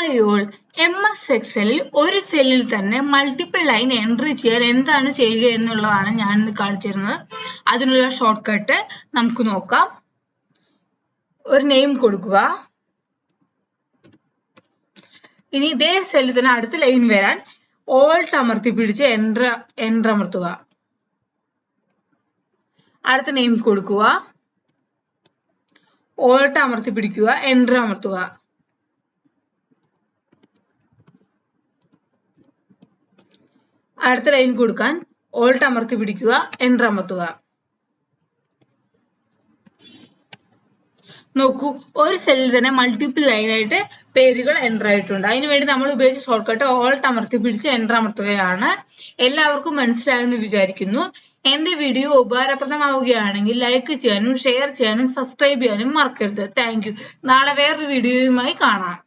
Hi MS എക്സലിൽ ഒരു സെല്ലിൽ തന്നെ മൾട്ടിപ്പിൾ ലൈൻ എൻട്രി ചെയ്യാൻ എന്താണ് ചെയ്യുക എന്നുള്ളതാണ് ഞാൻ ഇന്ന് കാണിച്ചിരുന്നത്. അതിനുള്ള ഷോർട്ട് കട്ട് നമുക്ക് നോക്കാം. ഒരു നെയിം കൊടുക്കുക. ഇനി ഇതേ സെല്ലിൽ തന്നെ അടുത്ത ലൈൻ വരാൻ ഓൾട്ട് അമർത്തി പിടിച്ച് എൻ്റർ അമർത്തുക. അടുത്ത നെയിം കൊടുക്കുക. ഓൾട്ട് അമർത്തി പിടിക്കുക, എൻ്റർ അമർത്തുക. അടുത്ത ലൈൻ കൊടുക്കാൻ ഓൾട്ട് അമർത്തി പിടിക്കുക, എൻ്റർ അമർത്തുക. നോക്കൂ, ഒരു സെല്ലിൽ തന്നെ മൾട്ടിപ്പിൾ ലൈനായിട്ട് പേരുകൾ എൻ്റർ ആയിട്ടുണ്ട്. അതിനുവേണ്ടി നമ്മൾ ഉപയോഗിച്ച ഷോർട്ട് കട്ട് ഓൾട്ട് അമർത്തി പിടിച്ച് എൻ്റർ അമർത്തുകയാണ്. എല്ലാവർക്കും മനസ്സിലായെന്ന് വിചാരിക്കുന്നു. എന്റെ വീഡിയോ ഉപകാരപ്രദമാവുകയാണെങ്കിൽ ലൈക്ക് ചെയ്യാനും ഷെയർ ചെയ്യാനും സബ്സ്ക്രൈബ് ചെയ്യാനും മറക്കരുത്. Thank you. നാളെ വേറൊരു വീഡിയോയുമായി കാണാം.